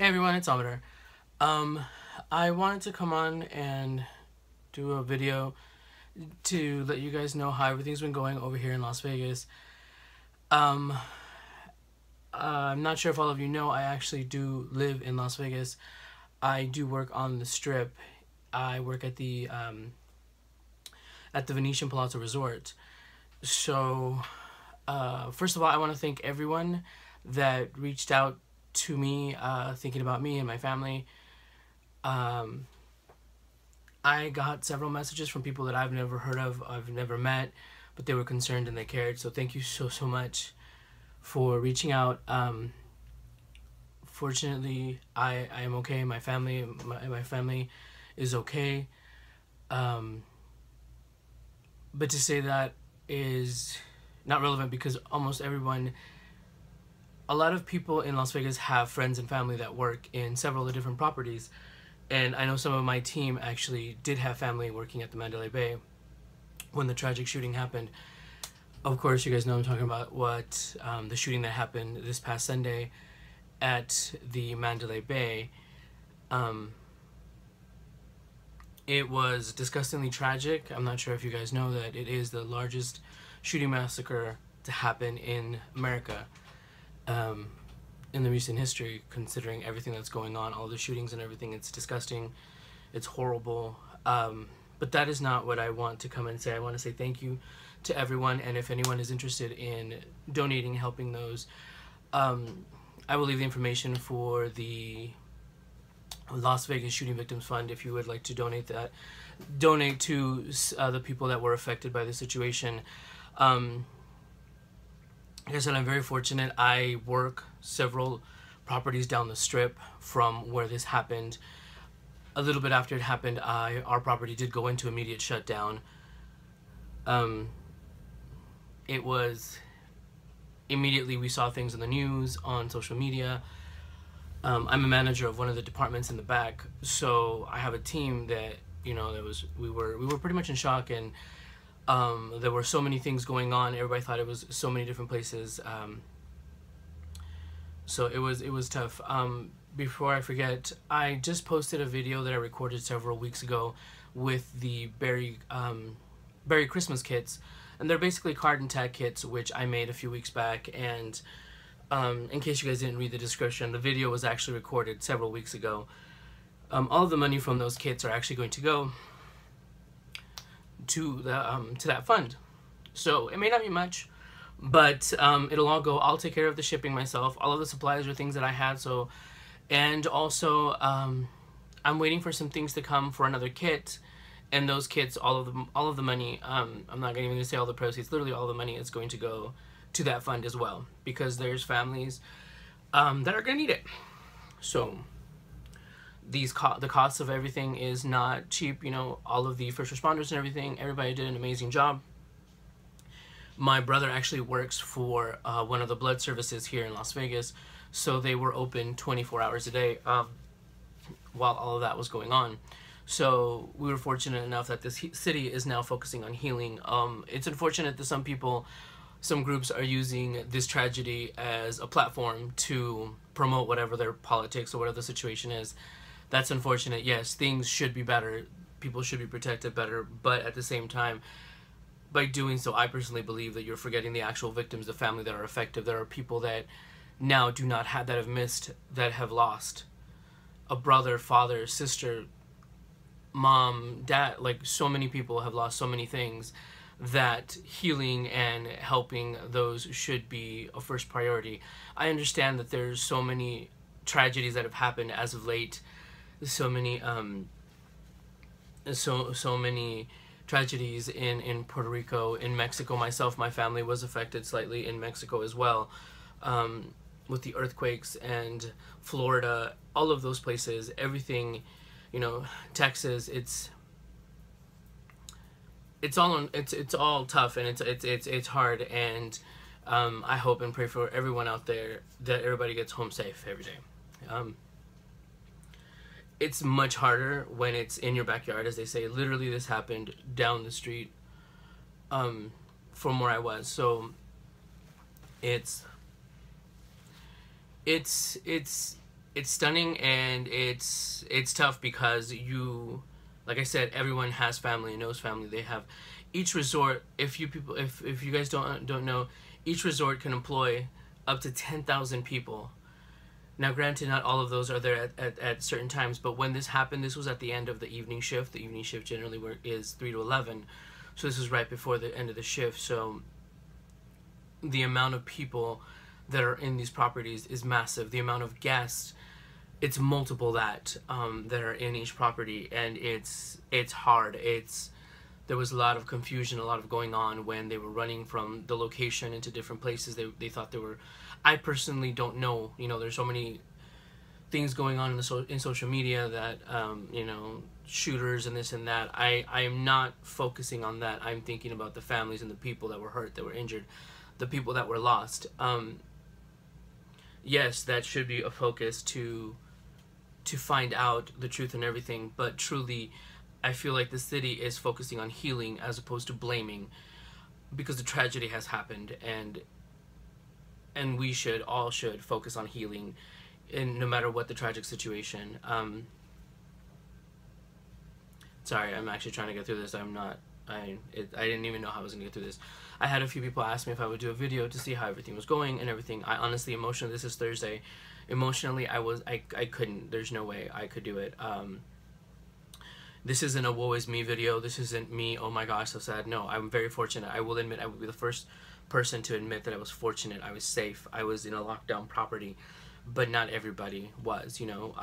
Hey everyone, it's Ometer. I wanted to come on and do a video to let you guys know how everything's been going over here in Las Vegas. Um, I'm not sure if all of you know, I actually do live in Las Vegas. I do work on the Strip. I work at the Venetian Palazzo Resort. So, first of all, I want to thank everyone that reached out to me, thinking about me and my family. Um, I got several messages from people that I've never heard of, I've never met, but they were concerned and they cared. So thank you so much for reaching out. Fortunately, I am okay. My family is okay. Um, but to say that is not relevant because almost everyone, a lot of people in Las Vegas have friends and family that work in several of the different properties. And I know some of my team actually did have family working at the Mandalay Bay when the tragic shooting happened. Of course, you guys know I'm talking about the shooting that happened this past Sunday at the Mandalay Bay. Um, it was disgustingly tragic. I'm not sure if you guys know that it is the largest shooting massacre to happen in America. In the recent history, considering everything that's going on, all the shootings and everything. It's disgusting. It's horrible. But that is not what I want to come and say. I want to say thank you to everyone, and if anyone is interested in donating, helping those, I will leave the information for the Las Vegas Shooting Victims Fund if you would like to donate to the people that were affected by the situation. Like I said, I'm very fortunate. I work several properties down the Strip from where this happened. A little bit after it happened, our property did go into immediate shutdown. It was immediately we saw things in the news, on social media. I'm a manager of one of the departments in the back, so I have a team that we were pretty much in shock, and there were so many things going on. Everybody thought it was so many different places. So it was tough. Before I forget, I just posted a video that I recorded several weeks ago with the Berry Christmas kits, and they're basically card and tag kits which I made a few weeks back. And in case you guys didn't read the description, the video was actually recorded several weeks ago. All of the money from those kits are actually going to go to that fund. So it may not be much, but it'll all go. I'll take care of the shipping myself. All of the supplies are things that I had. So, and also I'm waiting for some things to come for another kit, and those kits, all of the money. I'm not even gonna say all the proceeds. Literally, all the money is going to go to that fund as well, because there's families that are gonna need it. So the cost of everything is not cheap. All of the first responders and everything, everybody did an amazing job. My brother actually works for one of the blood services here in Las Vegas, so they were open 24 hours a day while all of that was going on. So we were fortunate enough that this city is now focusing on healing. It's unfortunate that some groups are using this tragedy as a platform to promote whatever their politics or whatever the situation is. That's unfortunate. Yes, things should be better. People should be protected better. But at the same time, by doing so, I personally believe that you're forgetting the actual victims, the family that are affected. There are people that now do not have, that have missed, that have lost a brother, father, sister, mom, dad. Like, so many people have lost so many things that healing and helping those should be a first priority. I understand that there's so many tragedies that have happened as of late. So many tragedies in Puerto Rico, in Mexico. Myself, my family was affected slightly in Mexico as well, with the earthquakes, and Florida, all of those places, everything, Texas. It's all tough, and it's hard, and I hope and pray for everyone out there that everybody gets home safe every day. It's much harder when it's in your backyard, as they say. Literally, this happened down the street from where I was. So it's it's stunning, and it's tough because you, like I said, everyone has family and knows family. They have each resort. If you guys don't know, each resort can employ up to 10,000 people. Now, granted, not all of those are there at certain times, but when this happened, this was at the end of the evening shift. The evening shift generally is 3 to 11, so this was right before the end of the shift. So the amount of people that are in these properties is massive. The amount of guests, it's multiple that are in each property, and it's hard. There was a lot of confusion, a lot of going on when they were running from the location into different places. They thought they were. I personally don't know. You know, there's so many things going on in social media that you know, shooters and this and that. I am not focusing on that. I'm thinking about the families and the people that were hurt, that were injured, the people that were lost. Yes, that should be a focus to find out the truth and everything, but truly I feel like the city is focusing on healing as opposed to blaming, because the tragedy has happened, and we all should focus on healing, in no matter what the tragic situation. Sorry, I'm actually trying to get through this. I didn't even know how I was going to get through this. I had a few people ask me if I would do a video to see how everything was going and everything. I honestly, emotionally, this is Thursday. Emotionally, I couldn't. There's no way I could do it. This isn't a woe is me video. This isn't me, oh my gosh, so sad. No, I'm very fortunate. I will admit, I will be the first person to admit that I was fortunate. I was safe. I was in a lockdown property, but not everybody was, you know.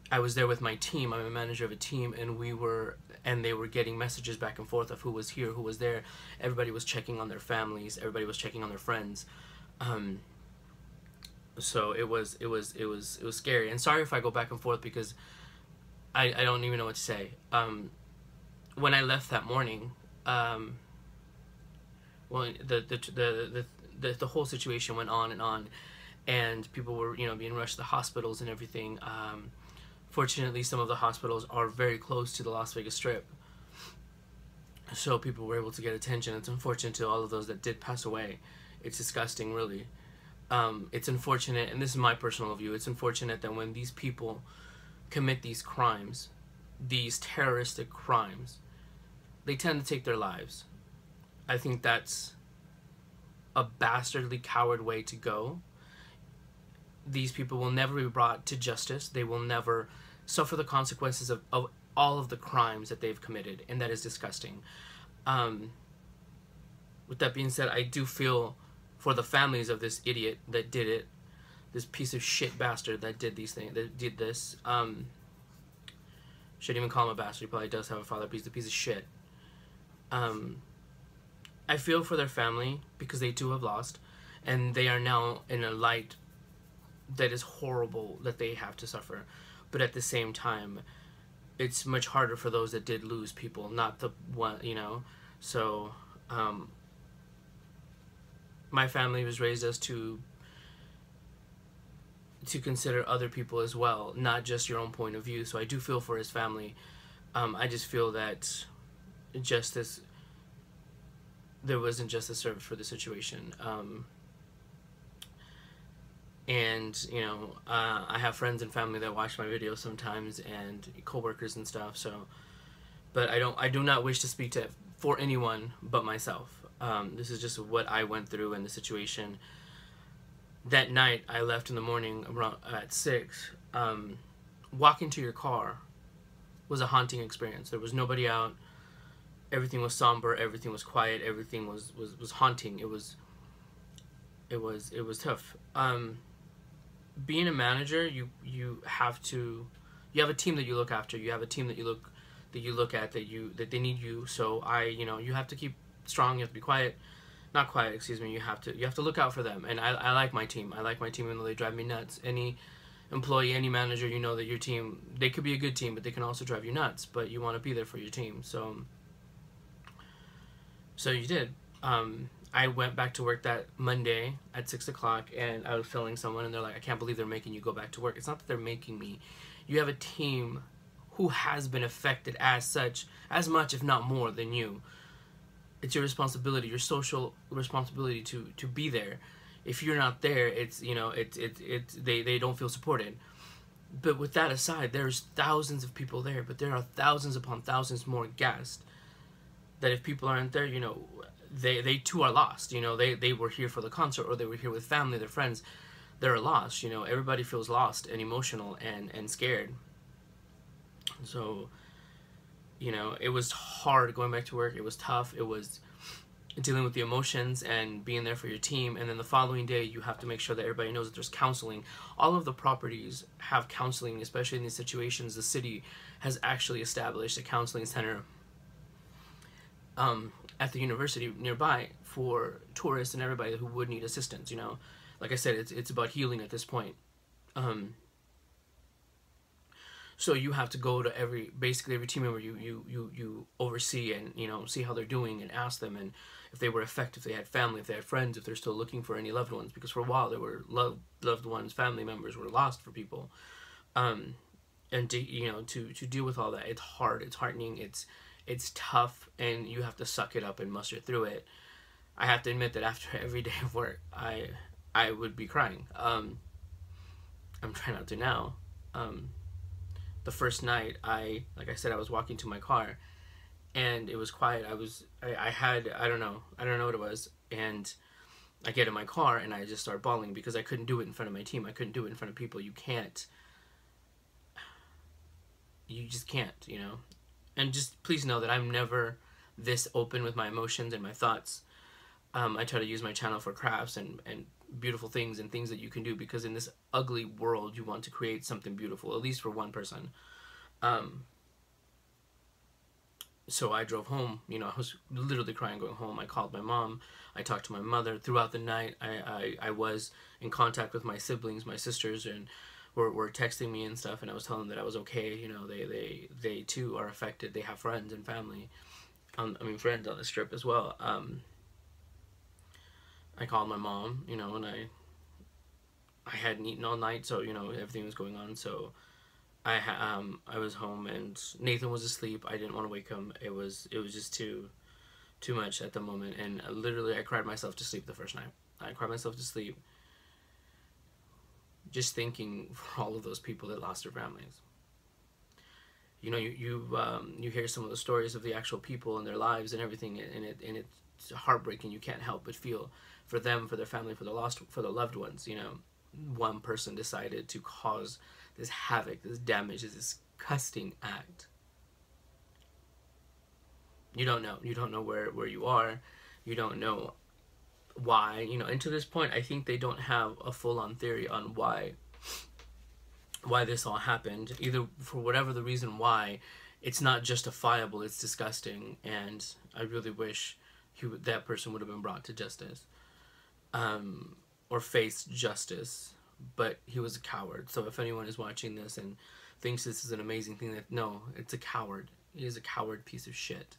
I was there with my team. I'm a manager of a team, and they were getting messages back and forth of who was here, who was there. Everybody was checking on their families. Everybody was checking on their friends. So it was scary. And sorry if I go back and forth, because I don't even know what to say. When I left that morning, well, the whole situation went on, and people were, you know, being rushed to the hospitals and everything. Fortunately, some of the hospitals are very close to the Las Vegas Strip, so people were able to get attention. It's unfortunate to all of those that did pass away. It's disgusting, really. It's unfortunate, and this is my personal view, it's unfortunate that when these people commit these crimes, these terroristic crimes, they tend to take their lives. I think that's a bastardly, coward way to go. These people will never be brought to justice. They will never suffer the consequences of all of the crimes that they've committed, and that is disgusting. With that being said, I do feel for the families of this idiot that did it, this piece of shit bastard that did these things, that did this. Shouldn't even call him a bastard. He probably does have a father, but he's a piece of shit. I feel for their family, because they too have lost, and they are now in a light that is horrible that they have to suffer. But at the same time, it's much harder for those that did lose people, not the one, you know. So my family was raised us to consider other people as well, not just your own point of view. So I do feel for his family. I just feel that there wasn't justice served for the situation. And, you know, I have friends and family that watch my videos sometimes, and coworkers and stuff. So, but I do not wish to speak for anyone but myself. This is just what I went through in the situation. That night, I left in the morning around at 6. Walking to your car was a haunting experience. There was nobody out. Everything was somber. Everything was quiet. Everything was haunting. It was tough. Being a manager, you have a team that you look after. You have a team that you look at, that they need you. So you have to keep strong. You have to be quiet. Not quiet, excuse me. You have to look out for them. And I like my team. I like my team, even though they drive me nuts. Any employee, any manager, you know that your team, they could be a good team, but they can also drive you nuts. But you want to be there for your team. So you did. I went back to work that Monday at 6 o'clock, and I was telling someone, and they're like, I can't believe they're making you go back to work. It's not that they're making me. You have a team who has been affected as much, if not more, than you. It's your responsibility, your social responsibility to be there. if you're not there, it's, you know, they don't feel supported. But with that aside, there's thousands of people there, but there are thousands upon thousands more guests that if people aren't there, you know, they too are lost. You know, they were here for the concert, or they were here with family, their friends. They're lost. You know, everybody feels lost and emotional and scared. So, you know, it was hard going back to work. It was tough. It was dealing with the emotions and being there for your team. And then the following day, you have to make sure that everybody knows that there's counseling. All of the properties have counseling, especially in these situations. The city has actually established a counseling center at the university nearby for tourists and everybody who would need assistance. You know, like I said, it's about healing at this point. So you have to go to basically every team member you oversee, and, you know, see how they're doing and ask them, and if they were affected, if they had family, if they had friends, if they're still looking for any loved ones, because for a while there were loved ones, family members were lost for people. And to, you know, to deal with all that, it's hard, it's heartening, it's tough, and you have to suck it up and muster through it. I have to admit that after every day of work, I would be crying. I'm trying not to now. The first night, like I said, I was walking to my car, and it was quiet. I don't know what it was, and I get in my car and I just start bawling because I couldn't do it in front of my team. I couldn't do it in front of people. You just can't, you know. And just please know that I'm never this open with my emotions and my thoughts. I try to use my channel for crafts and beautiful things and things that you can do, because in this ugly world, you want to create something beautiful, at least for one person. So I drove home, you know, I was literally crying going home. I called my mom, I talked to my mother throughout the night. I was in contact with my siblings, my sisters, and were texting me and stuff, and I was telling them that I was okay. You know, they too are affected. They have friends and family, friends on the strip as well. I called my mom, you know, and I hadn't eaten all night, so, you know, everything was going on. So I was home, and Nathan was asleep. I didn't want to wake him. It was just too much at the moment, and literally I cried myself to sleep the first night. I cried myself to sleep, just thinking for all of those people that lost their families. You know, you hear some of the stories of the actual people and their lives and everything, and it's heartbreaking. You can't help but feel for them, for their family, for their loved ones. You know, one person decided to cause this havoc, this damage, this disgusting act. You don't know where you are. You don't know why, you know. And to this point, I think they don't have a full-on theory on why this all happened. Either for whatever the reason why, it's not justifiable, it's disgusting, and I really wish that person would have been brought to justice, or faced justice. But he was a coward. So if anyone is watching this and thinks this is an amazing thing, that no, it's a coward. He is a coward piece of shit.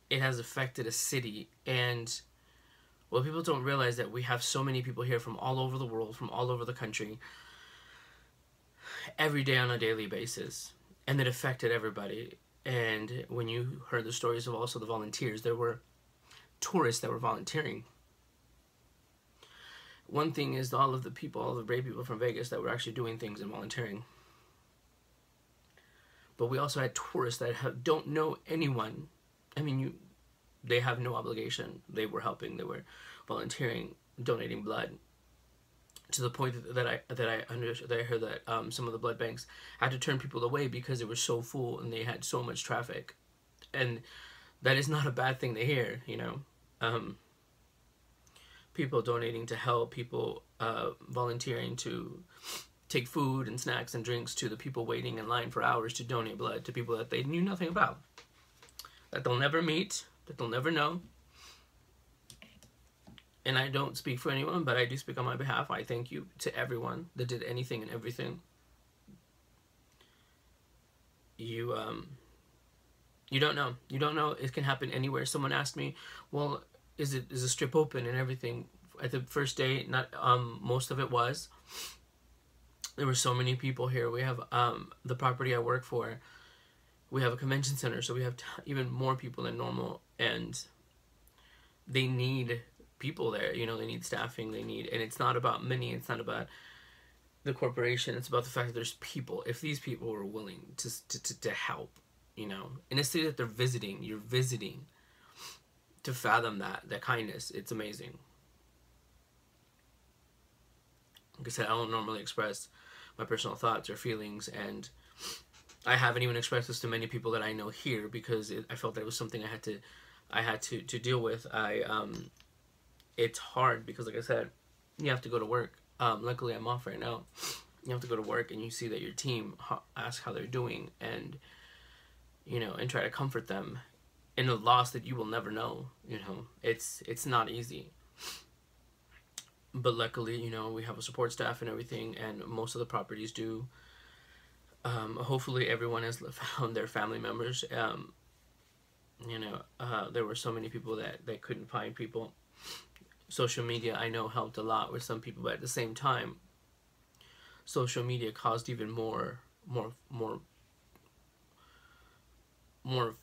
It has affected a city, and well, people don't realize that we have so many people here from all over the world, from all over the country, every day on a daily basis, and it affected everybody. And when you heard the stories of also the volunteers, there were tourists that were volunteering. One thing is all of the brave people from Vegas that were actually doing things and volunteering. But we also had tourists that don't know anyone. I mean, they have no obligation. They were helping. They were volunteering, donating blood, to the point that I heard that some of the blood banks had to turn people away because they were so full and they had so much traffic, and that is not a bad thing to hear. You know, people donating to help, people volunteering to take food and snacks and drinks to the people waiting in line for hours to donate blood to people that they knew nothing about, that they'll never meet, that they'll never know. And I don't speak for anyone, but I do speak on my behalf. I thank you to everyone that did anything and everything. You don't know. You don't know. It can happen anywhere. Someone asked me, well, is the strip open and everything? At the first day, not most of it was. There were so many people here. We have the property I work for. We have a convention center, so we have even more people than normal. And they need people there. You know, they need staffing. They need, and it's not about money. It's not about the corporation. It's about the fact that there's people. If these people were willing to help, you know, in a city that they're visiting, you're visiting to fathom that kindness. It's amazing. Like I said, I don't normally express my personal thoughts or feelings, and I haven't even expressed this to many people that I know here because I felt that it was something I had to deal with. It's hard because, like I said, you have to go to work. Luckily, I'm off right now. You have to go to work, and you see that your team ask how they're doing, and you know, and try to comfort them in a loss that you will never know. You know, it's not easy. But luckily, you know, we have a support staff and everything, and most of the properties do. Hopefully, everyone has found their family members. You know, there were so many people that couldn't find people. Social media, I know, helped a lot with some people, but at the same time, social media caused even more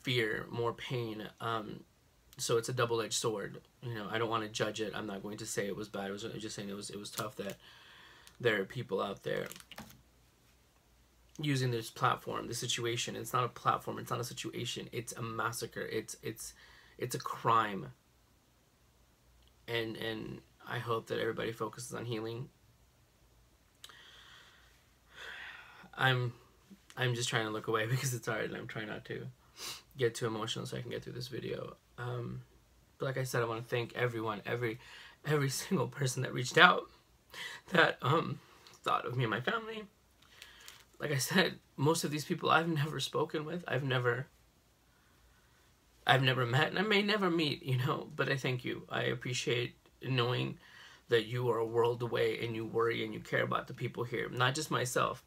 fear, more pain. So it's a double-edged sword. You know, I don't want to judge it. I'm not going to say it was bad. I was just saying it was tough that there are people out there using this platform, this situation. It's not a platform. It's not a situation. It's a massacre. It's a crime. And I hope that everybody focuses on healing. I'm just trying to look away because it's hard, and I'm trying not to get too emotional so I can get through this video. But like I said, I want to thank everyone, every single person that reached out, that thought of me and my family. Like I said, most of these people I've never spoken with, I've never met, and I may never meet, you know, but I thank you. I appreciate knowing that you are a world away and you worry and you care about the people here, not just myself,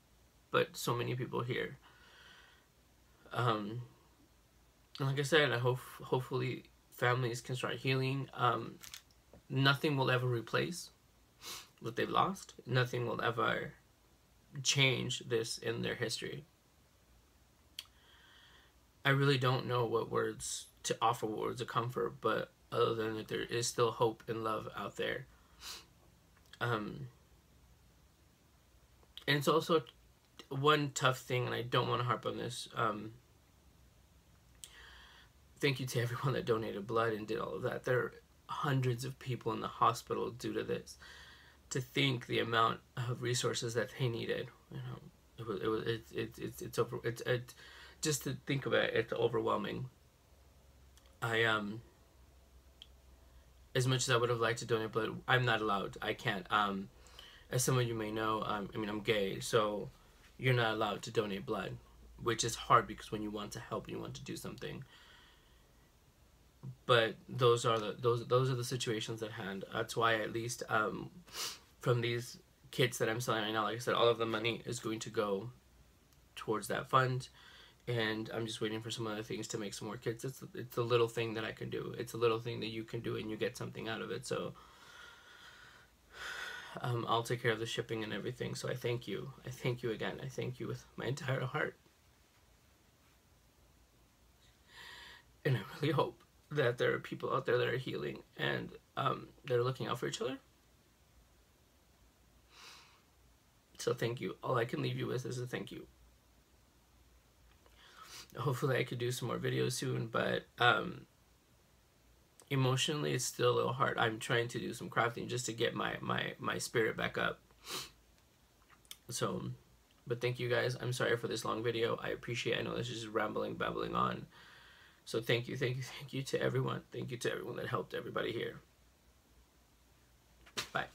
but so many people here. Like I said, I hopefully families can start healing. Nothing will ever replace what they've lost. Nothing will ever change this in their history. I really don't know what words to offer, what words of comfort, but other than that, there is still hope and love out there. And it's also one tough thing, and I don't want to harp on this. Thank you to everyone that donated blood and did all of that. There are hundreds of people in the hospital due to this. To think the amount of resources that they needed, you know, it's just to think of it, it's overwhelming. As much as I would have liked to donate blood, I'm not allowed. I can't. As some of you may know, I mean, I'm gay, so you're not allowed to donate blood, which is hard because when you want to help and you want to do something. But those are the situations at hand. That's why, at least from these kits that I'm selling right now, like I said, all of the money is going to go towards that fund, and I'm just waiting for some other things to make some more kits. It's a little thing that I can do. It's a little thing that you can do, and you get something out of it. So I'll take care of the shipping and everything. So I thank you. I thank you again. I thank you with my entire heart, and I really hope that there are people out there that are healing and that are looking out for each other. So thank you. All I can leave you with is a thank you. Hopefully I could do some more videos soon, but emotionally it's still a little hard. I'm trying to do some crafting just to get my spirit back up. So, but thank you guys. I'm sorry for this long video. I appreciate it. I know this is just babbling on. So thank you to everyone. Thank you to everyone that helped everybody here. Bye.